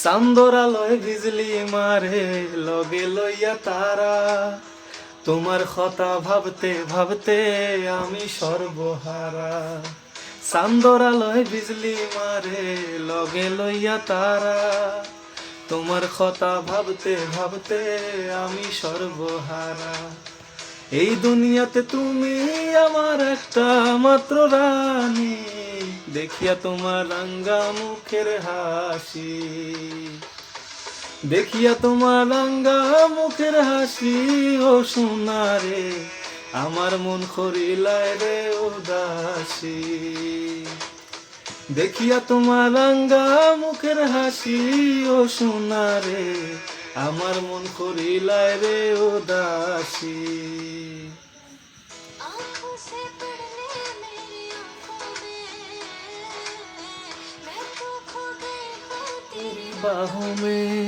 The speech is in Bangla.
চান্দর আলোয় বিজলি মারে লগে লইয়া তারা, তোমার কথা ভাবতে ভাবতে আমি সর্বহারা। চান্দর আলোয় বিজলি মারে লগে লইয়া তারা, তোমার কথা ভাবতে ভাবতে আমি সর্বহারা। এই দুনিয়াতে তুমি আমার একটা মাত্র রানী, দেখিয়া তোমার রাঙ্গা মুখের হাসি, দেখিয়া তোমার রাঙ্গা মুখের হাসি ও সোনারে, আমার মন করিলায় রে উদাসী। দেখিয়া তোমার রাঙ্গা মুখের হাসি ও সোনারে, আমার মন করিলায় রে উদাসী। आँखों से पढ़ने मेरी आँखों में, मैं तो खो गई हूँ तेरी बाहों में।